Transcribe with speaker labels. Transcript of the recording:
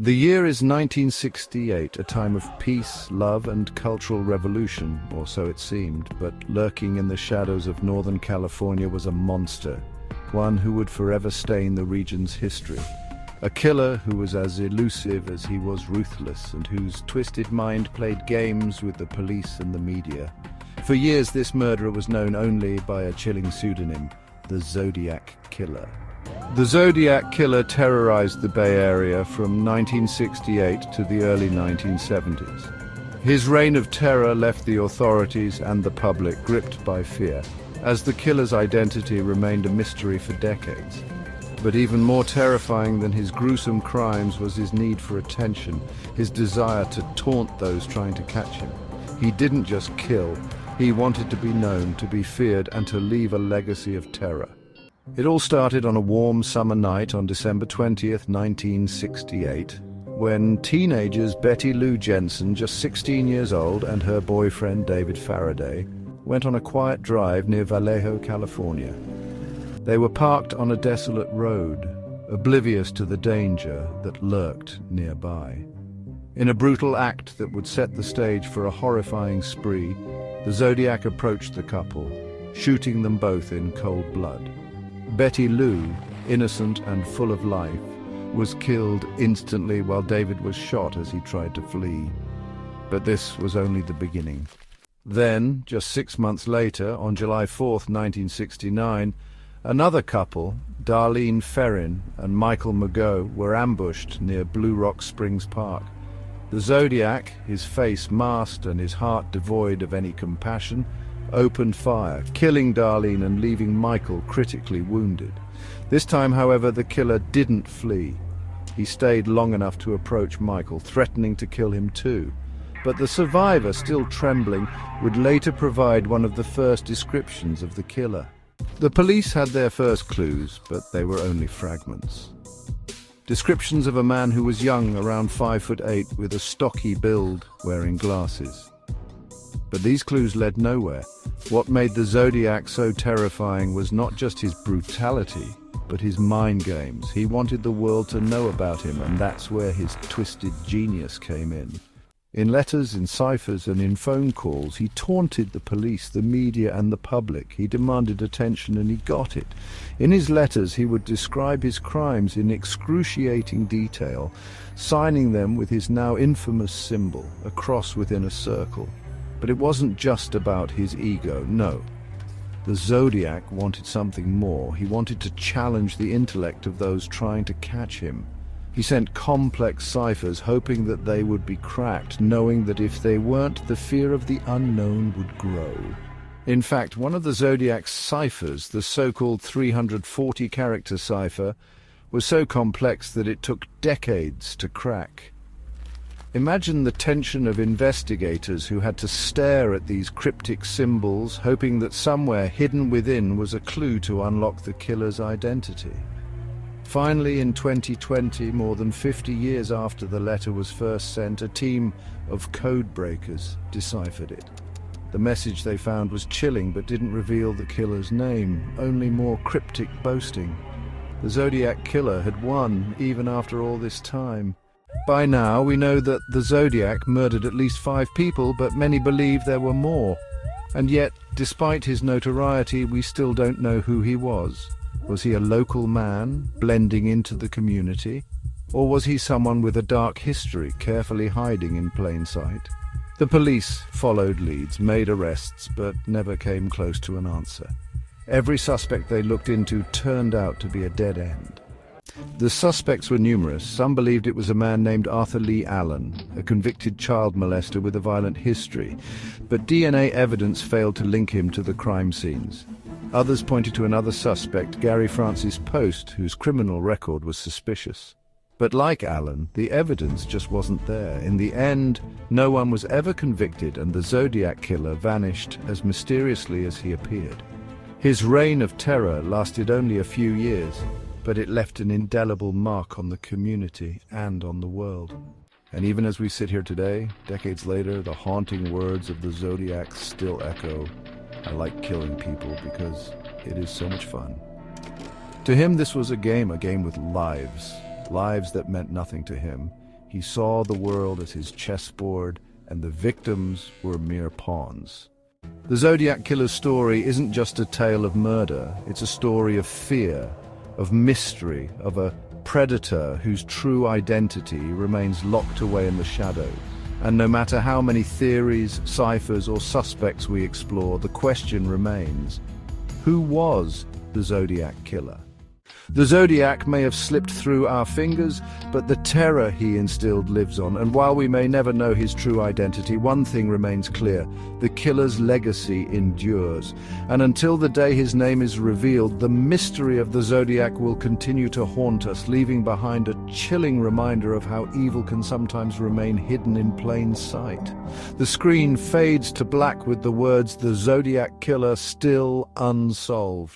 Speaker 1: The year is 1968, a time of peace, love, and cultural revolution, or so it seemed, but lurking in the shadows of Northern California was a monster, one who would forever stain the region's history. A killer who was as elusive as he was ruthless, and whose twisted mind played games with the police and the media. For years, this murderer was known only by a chilling pseudonym, the Zodiac Killer. The Zodiac Killer terrorized the Bay Area from 1968 to the early 1970s. His reign of terror left the authorities and the public gripped by fear, as the killer's identity remained a mystery for decades. But even more terrifying than his gruesome crimes was his need for attention, his desire to taunt those trying to catch him. He didn't just kill, he wanted to be known, to be feared, and to leave a legacy of terror. It all started on a warm summer night on December 20th, 1968, when teenagers Betty Lou Jensen, just 16 years old, and her boyfriend David Faraday went on a quiet drive near Vallejo, California. They were parked on a desolate road, oblivious to the danger that lurked nearby. In a brutal act that would set the stage for a horrifying spree, the Zodiac approached the couple, shooting them both in cold blood. Betty Lou, innocent and full of life, was killed instantly while David was shot as he tried to flee. But this was only the beginning. Then, just 6 months later, on July 4th, 1969, another couple, Darlene Ferrin and Michael Mageau, were ambushed near Blue Rock Springs Park. The Zodiac, his face masked and his heart devoid of any compassion, opened fire, killing Darlene and leaving Michael critically wounded. This time, however, the killer didn't flee. He stayed long enough to approach Michael, threatening to kill him too. But the survivor, still trembling, would later provide one of the first descriptions of the killer. The police had their first clues, but they were only fragments. Descriptions of a man who was young, around 5'8", with a stocky build, wearing glasses. But these clues led nowhere. What made the Zodiac so terrifying was not just his brutality, but his mind games. He wanted the world to know about him, and that's where his twisted genius came in. In letters, in ciphers, and in phone calls, he taunted the police, the media, and the public. He demanded attention, and he got it. In his letters, he would describe his crimes in excruciating detail, signing them with his now infamous symbol, a cross within a circle. But it wasn't just about his ego, no. The Zodiac wanted something more. He wanted to challenge the intellect of those trying to catch him. He sent complex ciphers, hoping that they would be cracked, knowing that if they weren't, the fear of the unknown would grow. In fact, one of the Zodiac's ciphers, the so-called 340-character cipher, was so complex that it took decades to crack. Imagine the tension of investigators who had to stare at these cryptic symbols, hoping that somewhere hidden within was a clue to unlock the killer's identity. Finally, in 2020, more than 50 years after the letter was first sent, a team of code breakers deciphered it. The message they found was chilling, but didn't reveal the killer's name, only more cryptic boasting. The Zodiac Killer had won, even after all this time. By now, we know that the Zodiac murdered at least 5 people, but many believe there were more. And yet, despite his notoriety, we still don't know who he was. Was he a local man, blending into the community? Or was he someone with a dark history, carefully hiding in plain sight? The police followed leads, made arrests, but never came close to an answer. Every suspect they looked into turned out to be a dead end. The suspects were numerous. Some believed it was a man named Arthur Lee Allen, a convicted child molester with a violent history, but DNA evidence failed to link him to the crime scenes. Others pointed to another suspect, Gary Francis Post, whose criminal record was suspicious. But like Allen, the evidence just wasn't there. In the end, no one was ever convicted, and the Zodiac Killer vanished as mysteriously as he appeared. His reign of terror lasted only a few years, but it left an indelible mark on the community and on the world. And even as we sit here today, decades later, the haunting words of the Zodiac still echo, "I like killing people because it is so much fun." To him, this was a game with lives that meant nothing to him. He saw the world as his chessboard, and the victims were mere pawns. The Zodiac Killer's story isn't just a tale of murder, it's a story of fear, of mystery, of a predator whose true identity remains locked away in the shadows. And no matter how many theories, ciphers, or suspects we explore, the question remains: who was the Zodiac Killer? The Zodiac may have slipped through our fingers, but the terror he instilled lives on, and while we may never know his true identity, one thing remains clear: the killer's legacy endures. And until the day his name is revealed, the mystery of the Zodiac will continue to haunt us, leaving behind a chilling reminder of how evil can sometimes remain hidden in plain sight. The screen fades to black with the words "The Zodiac Killer still unsolved."